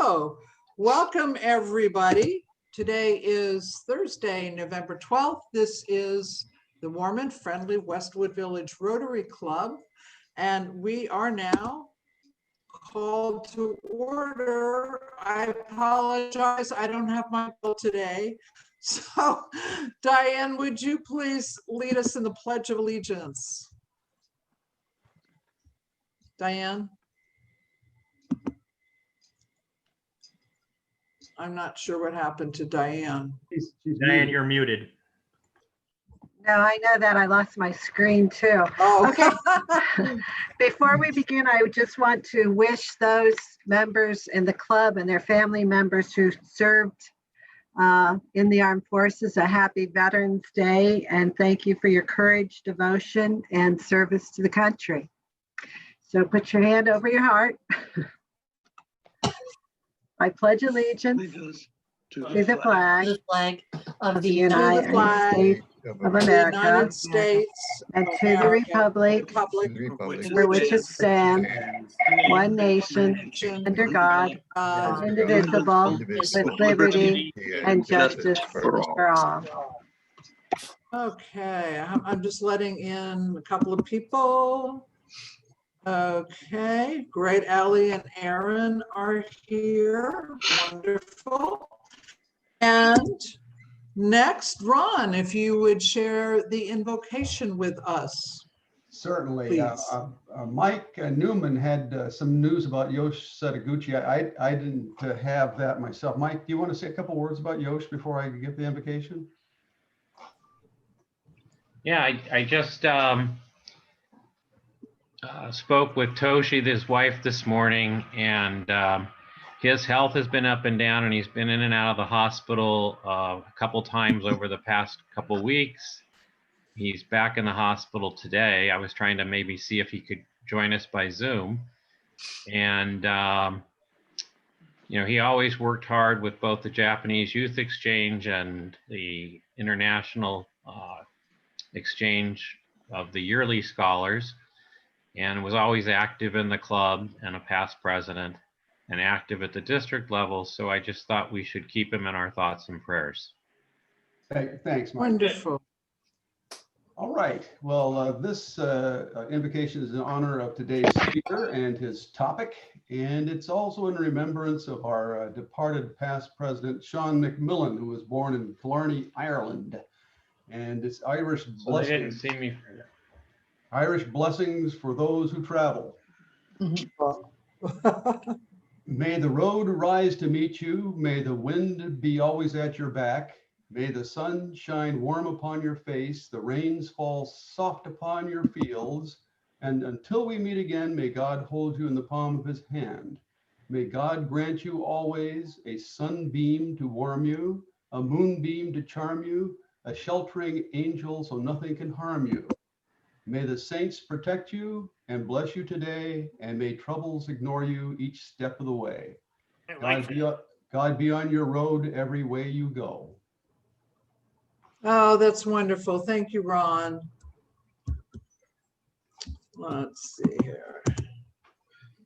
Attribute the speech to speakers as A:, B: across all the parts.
A: So, welcome everybody. Today is Thursday, November 12th. This is the warm and friendly Westwood Village Rotary Club, and we are now called to order. I apologize, I don't have my bill today. So, Diane, would you please lead us in the Pledge of Allegiance? Diane? I'm not sure what happened to Diane.
B: She's
C: Diane, you're muted.
D: No, I know that. I lost my screen too.
A: Oh,
D: Okay. Before we begin, I just want to wish those members in the club and their family members who served in the armed forces a happy Veterans Day, and thank you for your courage, devotion, and service to the country. So put your hand over your heart. I pledge allegiance to the flag
E: of the
D: United States of
A: the
D: America
A: United States
D: and
A: of
D: to the
A: America,
D: republic for which it stands, one nation, under God, indivisible, with liberty and justice for all.
A: Okay, I'm just letting in a couple of people. Okay, great. Allie and Aaron are here. Wonderful. And next, Ron, if you would share the invocation with us.
B: certainly. Mike Newman had some news about Yosh Setaguchi. I didn't have that myself. Mike, do you want to say a couple words about Yosh before I give the invocation?
C: Yeah, I just spoke with Toshi, his wife, this morning, and his health has been up and down, and he's been in and out of the hospital a couple times over the past couple weeks. He's back in the hospital today. I was trying to maybe see if he could join us by Zoom. And, you know, he always worked hard with both the Japanese Youth Exchange and the International Exchange of the Yearly Scholars, and was always active in the club and a past president and active at the district level. So I just thought we should keep him in our thoughts and prayers.
B: Thanks, Mike.
A: Wonderful.
B: All right. Well, this invocation is in honor of today's speaker and his topic, and it's also in remembrance of our departed past president, Sean McMillan, who was born in Killarney, Ireland. And it's Irish
C: So they didn't
B: blessings.
C: see me.
B: Irish blessings for those who travel. May the road rise to meet you. May the wind be always at your back. May the sun shine warm upon your face. The rains fall soft upon your fields. And until we meet again, may God hold you in the palm of his hand. May God grant you always a sunbeam to warm you, a moonbeam to charm you, a sheltering angel so nothing can harm you. May the saints protect you and bless you today, and may troubles ignore you each step of the way. God be on your road every way you go.
A: Oh, that's wonderful. Thank you, Ron. Let's see here.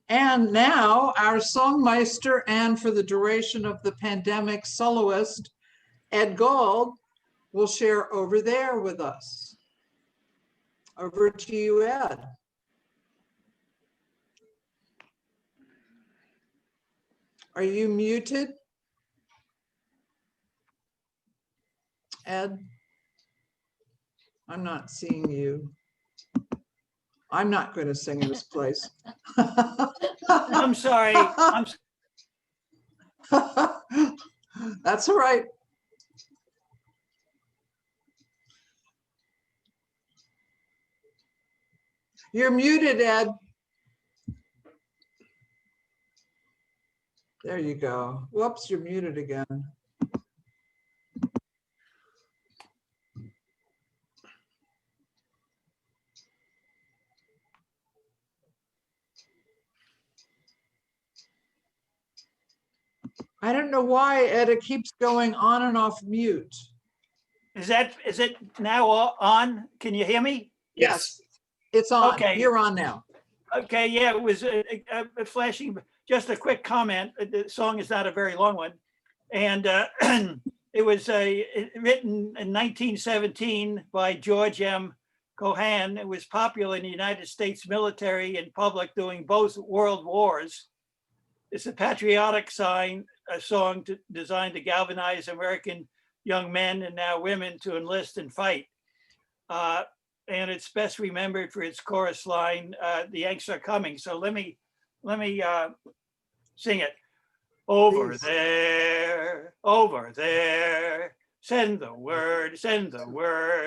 A: And now our songmeister and for the duration of the pandemic soloist, Ed Gold, will share over there with us. Over to you, Ed. Are you muted? Ed? I'm not seeing you. I'm not going to sing in his place.
E: I'm sorry.
A: That's all right. You're muted, Ed. There you go. Whoops, you're muted again. I don't know why, Ed, it keeps going on and off mute.
E: Is it now on? Can you hear me?
A: Yes. It's on.
E: Okay.
A: You're on now.
E: Okay, yeah, it was flashing just a quick comment. The song is not a very long one. And it was written in 1917 by George M. Cohan. It was popular in the United States military and public during both world wars. It's a patriotic song designed to galvanize American young men and now women to enlist and fight. And it's best remembered for its chorus line, "The Yanks are coming." So let me sing it. Over
A: Please.
E: over there, send the word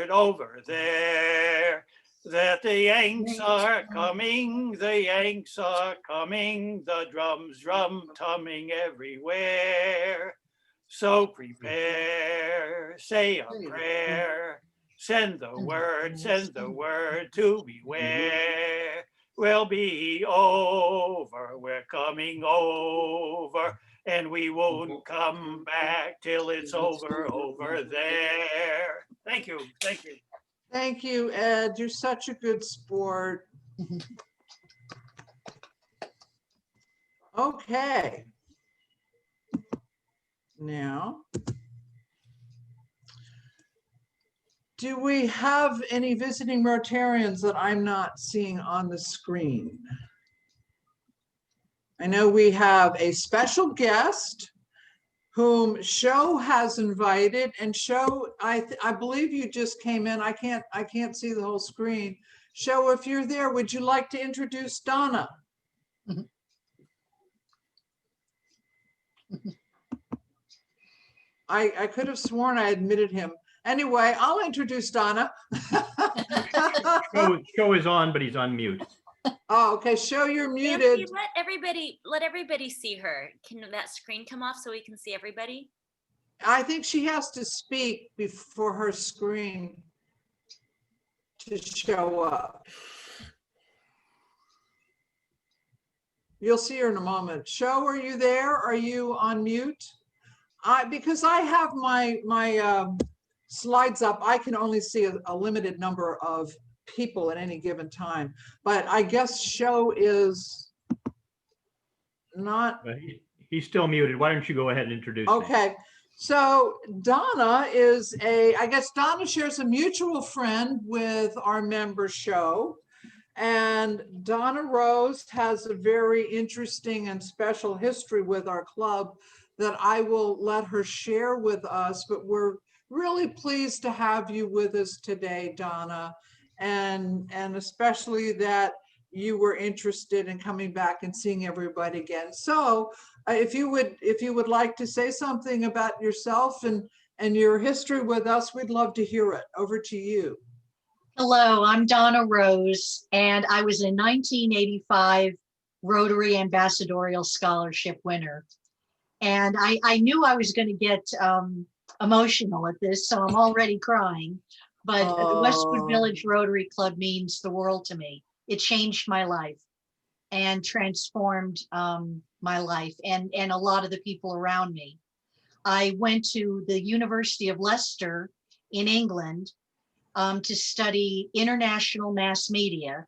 E: over there, that the Yanks are coming, the Yanks are coming, the drums drum-tumming everywhere. So prepare, say a prayer, send the word to beware. We'll be over, we're coming over, and we won't come back till it's over there. Thank you, thank you.
A: Thank you, Ed. You're such a good sport. Okay. Now, do we have any visiting Rotarians that I'm not seeing on the screen? I know we have a special guest whom Sho has invited, and Sho, I believe you just came in. I can't see the whole screen. Sho, if you're there, would you like to introduce Donna? I could have sworn I admitted him. Anyway, I'll introduce Donna.
F: Show is on, but he's on mute.
A: Oh, okay. Sho, you're
G: Nancy,
A: muted.
G: let everybody see her. Can that screen come off so we can see everybody?
A: I think she has to speak before her screen to show up. You'll see her in a moment. Sho, are you there? Are you on mute? Because I have my slides up, I can only see a limited number of people at any given time. But I guess Sho is not.
F: He's still muted. Why don't you go ahead and introduce me?
A: Okay. So Donna is I guess Donna shares a mutual friend with our member Sho. And Donna Rose has a very interesting and special history with our club that I will let her share with us, but we're really pleased to have you with us today, Donna, and especially that you were interested in coming back and seeing everybody again. So if you would like to say something about yourself and your history with us, we'd love to hear it. Over to you.
H: Hello, I'm Donna Rose, and I was a 1985 Rotary Ambassadorial Scholarship winner. And I knew I was going to get emotional at this, so I'm already crying. But the Westwood Village Rotary Club means the world to me. It changed my life and transformed my life and a lot of the people around me. I went to the University of Leicester in England to study international mass media.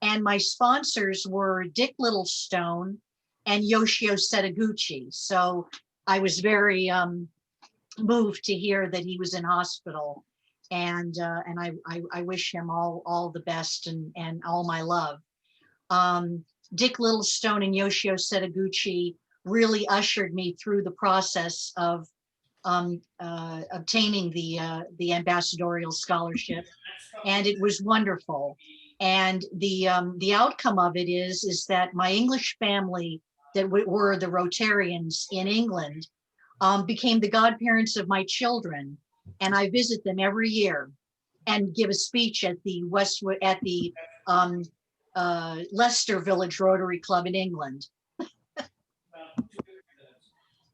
H: And my sponsors were Dick Littlestone and Yoshio Setaguchi. So I was very moved to hear that he was in hospital. And I wish him all the best and all my love. Dick Littlestone and Yoshio Setaguchi really ushered me through the process of obtaining the ambassadorial scholarship, and it was wonderful. And the outcome of it is that my English family that were the Rotarians in England became the godparents of my children, and I visit them every year and give a speech at the Leicester Village Rotary Club in England.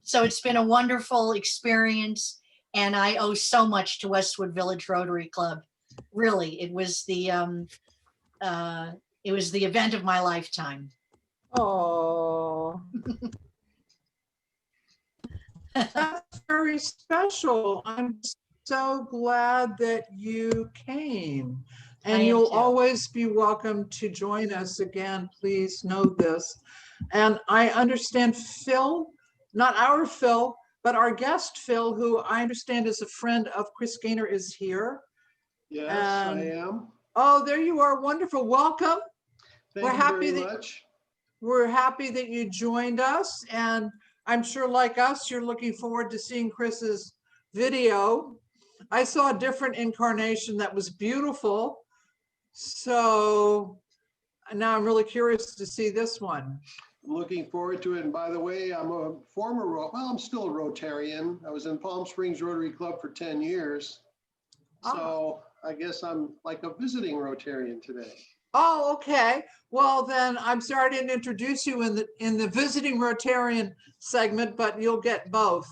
H: So it's been a wonderful experience, and I owe so much to Westwood Village Rotary Club. Really, it was the event of my lifetime.
A: Oh, that's very special. I'm so glad that you came,
H: I
A: and
H: am
A: you'll
H: too.
A: always be welcome to join us again. Please know this. And I understand Phil, not our Phil, but our guest Phil, who I understand is a friend of Chris Gaynor, is here.
I: Yes,
A: And-
I: I am.
A: Oh, there you are. Wonderful. Welcome.
I: Thank
A: We're
I: you
A: happy
I: very
A: that-
I: much.
A: We're happy that you joined us. And I'm sure like us, you're looking forward to seeing Chris's video. I saw a different incarnation that was beautiful. So now I'm really curious to see this one.
I: I'm looking forward to it. And by the way, I'm a former, I'm still a Rotarian. I was in Palm Springs Rotary Club for 10 years. So I guess I'm like a visiting Rotarian today.
A: Oh, okay. Well, then I'm sorry I didn't introduce you in the visiting Rotarian segment, but you'll get both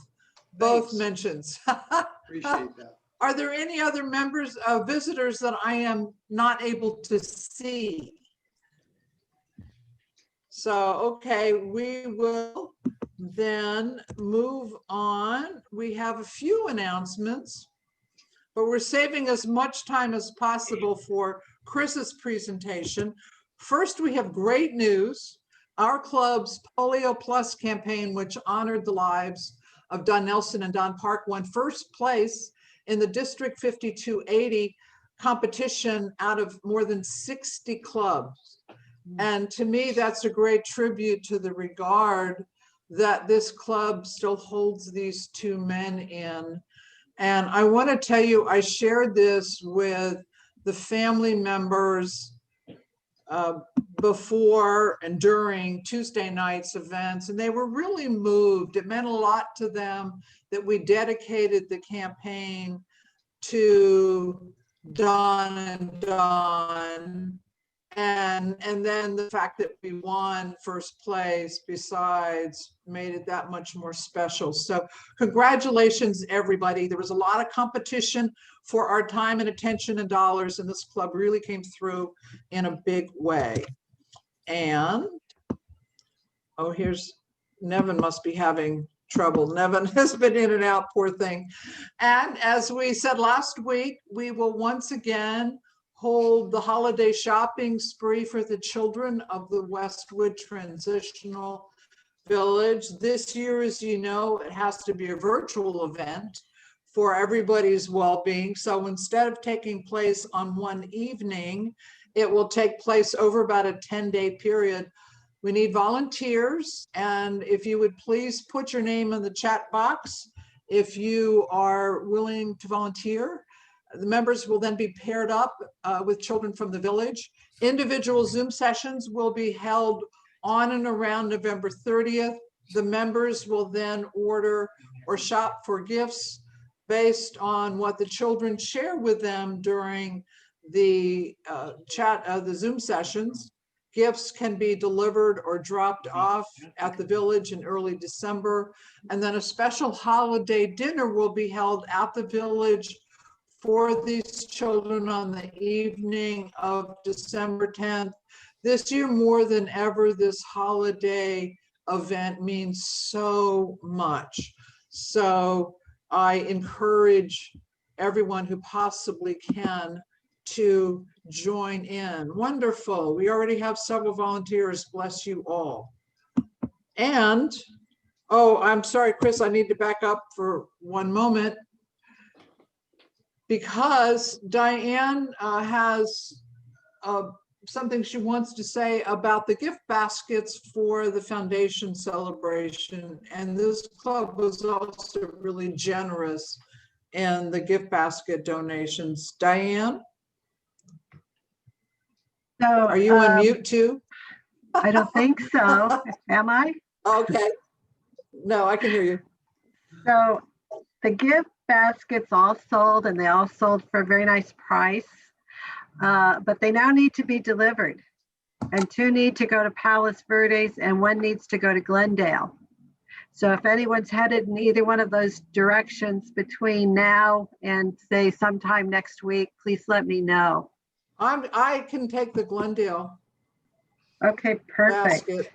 I: Thanks.
A: mentions.
I: Appreciate that.
A: Are there any other members, visitors that I am not able to see? So, okay, we will then move on. We have a few announcements, but we're saving as much time as possible for Chris's presentation. First, we have great news. Our club's Polio Plus campaign, which honored the lives of Don Nelson and Don Park, won first place in the District 5280 competition out of more than 60 clubs. And to me, that's a great tribute to the regard that this club still holds these two men in. And I want to tell you, I shared this with the family members before and during Tuesday night's events, and they were really moved. It meant a lot to them that we dedicated the campaign to Don and Don. And then the fact that we won first place besides made it that much more special. So congratulations, everybody. There was a lot of competition for our time and attention and dollars, and this club really came through in a big way. And, oh, here's, Nevin must be having trouble. Nevin has been in and out, poor thing. And as we said last week, we will once again hold the holiday shopping spree for the children of the Westwood Transitional Village. This year, as you know, it has to be a virtual event for everybody's well-being. So instead of taking place on one evening, it will take place over about a 10-day period. We need volunteers, and if you would please put your name in the chat box if you are willing to volunteer. The members will then be paired up with children from the village. Individual Zoom sessions will be held on and around November 30th. The members will then order or shop for gifts based on what the children share with them during the the Zoom sessions. Gifts can be delivered or dropped off at the village in early December. And then a special holiday dinner will be held at the village for these children on the evening of December 10th. This year, more than ever, this holiday event means so much. So I encourage everyone who possibly can to join in. Wonderful. We already have several volunteers. Bless you all. And, oh, I'm sorry, Chris, I need to back up for one moment, because Diane has something she wants to say about the gift baskets for the foundation celebration. And this club was also really generous in the gift basket donations. Diane?
D: So
A: Are you on mute too?
D: I don't think so. Am I?
A: Okay. No, I can hear you.
D: So the gift baskets all sold, and they all sold for a very nice price. But they now need to be delivered. And 2 need to go to Palos Verdes and 1 needs to go to Glendale. So if anyone's headed in either one of those directions between now and say sometime next week, please let me know.
A: I can take the Glendale
D: Okay, perfect.
A: basket.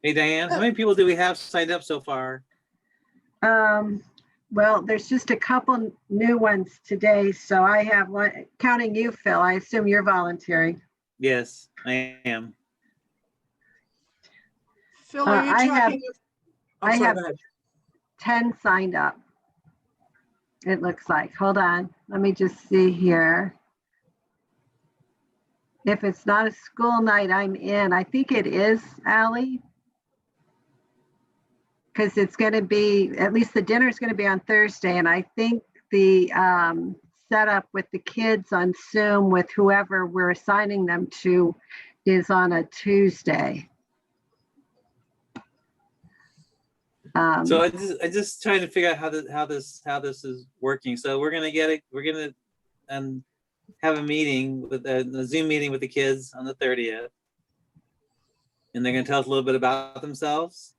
J: Hey, Diane, how many people do we have signed up so far?
D: Well, there's just a couple new ones today. So I have one, counting you, Phil. I assume you're volunteering.
J: Yes, I am.
A: Phil, are you
D: I have-
A: talking? I'm
D: I
A: sorry,
D: have-
A: go ahead.
D: 10 signed up. It looks like. Hold on. Let me just see here. If it's not a school night, I'm in. I think it is, Ally. Because it's going to be, at least the dinner is going to be on Thursday. And I think the setup with the kids on Zoom with whoever we're assigning them to is on a Tuesday.
J: So I just trying to figure out how this is working. So we're gonna get it. We're gonna have a meeting with a Zoom meeting with the kids on the 30th, and they're gonna tell us a little bit about themselves,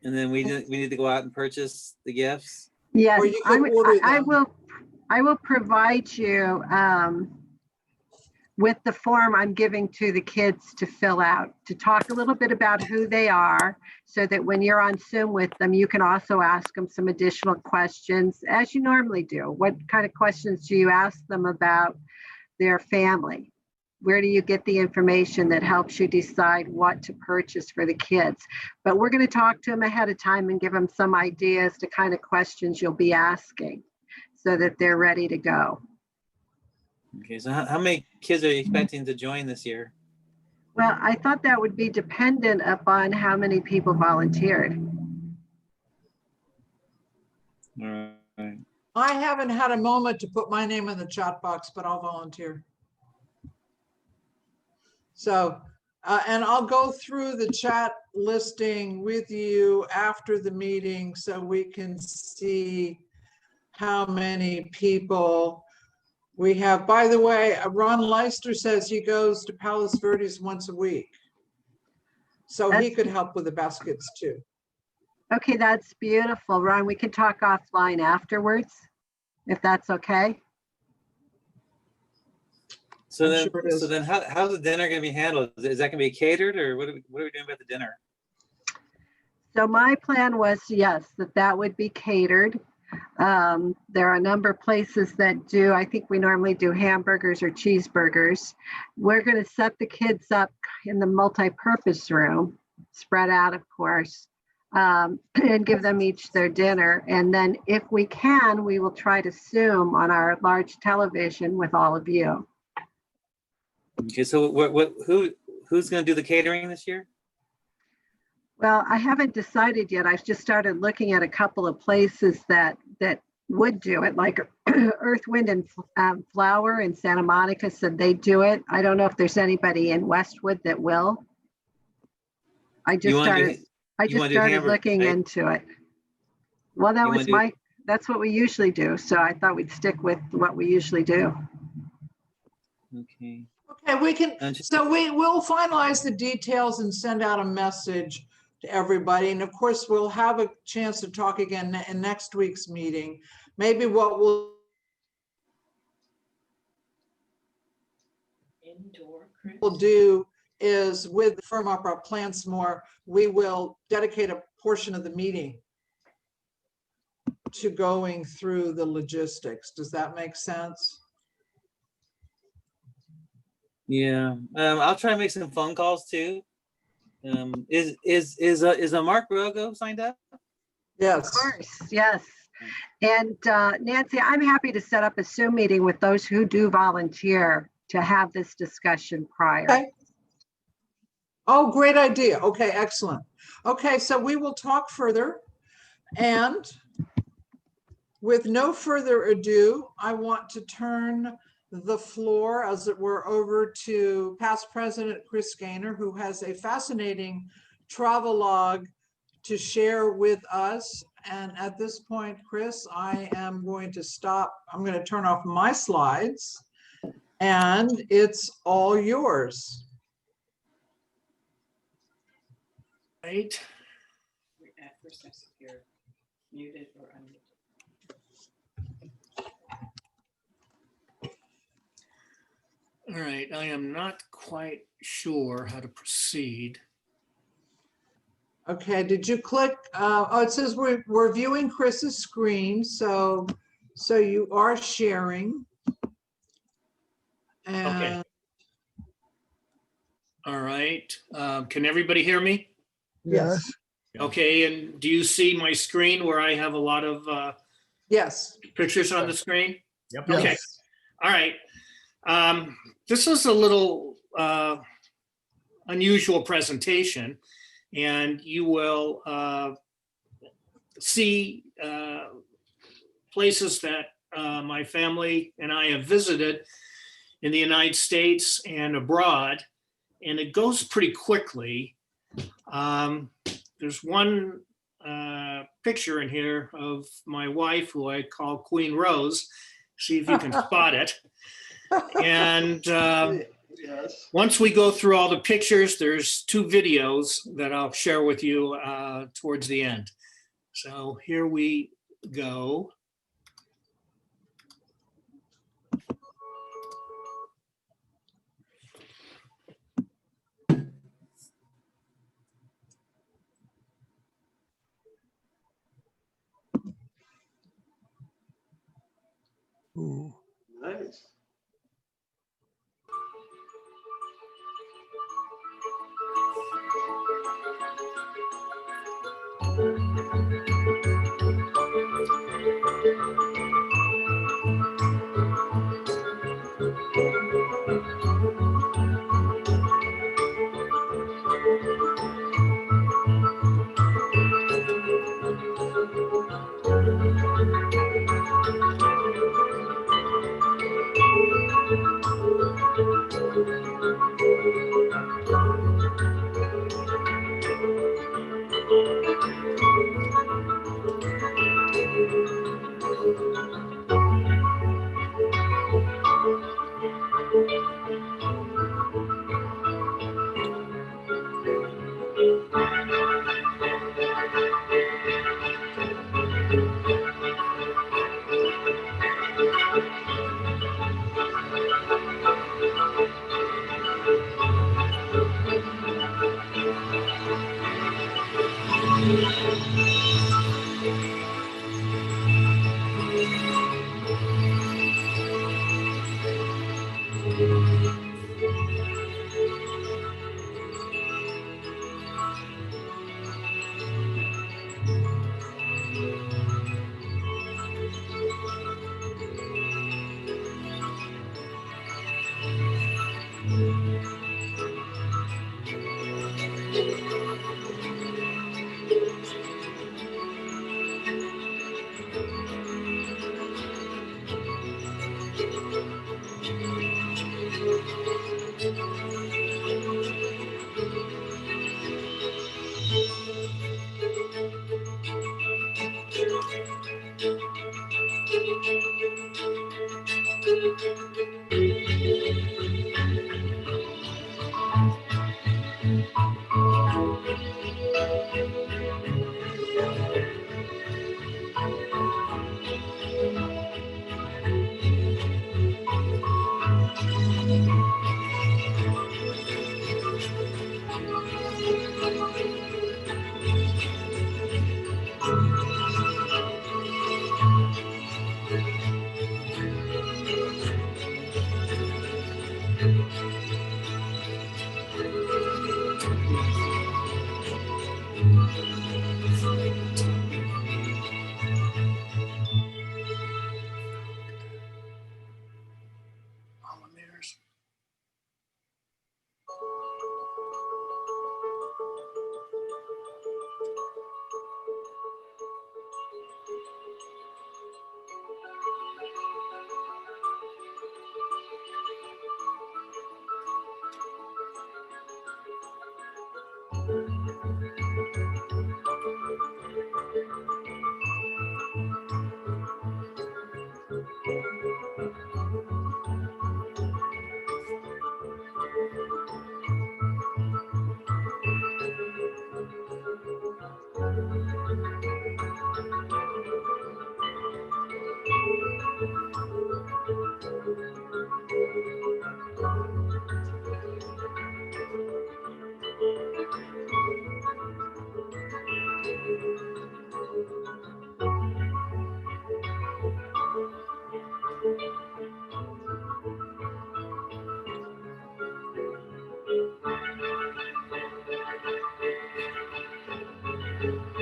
J: and then we need to go out and purchase the gifts.
D: Yes,
A: Or you could order them.
D: I will provide you with the form I'm giving to the kids to fill out, to talk a little bit about who they are, so that when you're on Zoom with them, you can also ask them some additional questions, as you normally do. What kind of questions do you ask them about their family? Where do you get the information that helps you decide what to purchase for the kids? But we're going to talk to them ahead of time and give them some ideas to kind of questions you'll be asking so that they're ready to go.
J: Okay, so how many kids are you expecting to join this year?
D: Well, I thought that would be dependent upon how many people volunteered.
J: All right.
A: I haven't had a moment to put my name in the chat box, but I'll volunteer. So, and I'll go through the chat listing with you after the meeting so we can see how many people we have. By the way, Ron Leister says he goes to Palos Verdes once a week. So he could help with the baskets too.
D: Okay, that's beautiful, Ron. We can talk offline afterwards, if that's okay.
J: So
A: I'm
J: then,
A: sure it is.
J: so then, how's the dinner going to be handled? Is that going to be catered, or what are we doing about the dinner?
D: So my plan was, yes, that would be catered. There are a number of places that do, I think we normally do hamburgers or cheeseburgers. We're going to set the kids up in the multi-purpose room, spread out, of course, and give them each their dinner. And then if we can, we will try to Zoom on our large television with all of you.
J: Okay, so who's going to do the catering this year?
D: Well, I haven't decided yet. I've just started looking at a couple of places that would do it, like Earth, Wind, and Flower in Santa Monica said they do it. I don't know if there's anybody in Westwood that will. I just started looking into it. Well, that's what we usually do. So I thought we'd stick with what we usually do.
J: Okay.
A: Okay, we can, so we'll finalize the details and send out a message to everybody. And of course, we'll have a chance to talk again in next week's meeting. Maybe what we'll do is, with firm up our plans more, we will dedicate a portion of the meeting to going through the logistics. Does that make sense?
J: Yeah, I'll try to make some phone calls too. Is a Mark Rogo signed up?
A: Yes.
D: Of course, yes. And Nancy, I'm happy to set up a Zoom meeting with those who do volunteer to have this discussion prior.
A: Okay. Oh, great idea. Okay, excellent. Okay, so we will talk further. And with no further ado, I want to turn the floor, as it were, over to past President Chris Gaynor, who has a fascinating travelogue to share with us. And at this point, Chris, I am going to stop. I'm going to turn off my slides, and it's all yours.
K: Right. At first I see you're muted or unmuted. All right, I am not quite sure how to proceed.
A: Okay, did you click? Oh, it says we're viewing Chris's screen, so you are sharing. And
K: Okay. All right. Can everybody hear me?
A: Yes.
E: Okay, and do you see my screen where I have a lot of
A: Yes.
E: pictures on the screen?
F: Yep.
E: Okay.
A: Yes.
E: All right. This is a little unusual presentation, and you will see places that my family and I have visited in the United States and abroad, and it goes pretty quickly. There's one picture in here of my wife, who I call Queen Rose. See if you can spot it. And
I: Yes.
E: once we go through all the pictures, there's 2 videos that I'll share with you towards the end. So here we go.
I: Nice.
C: Bye.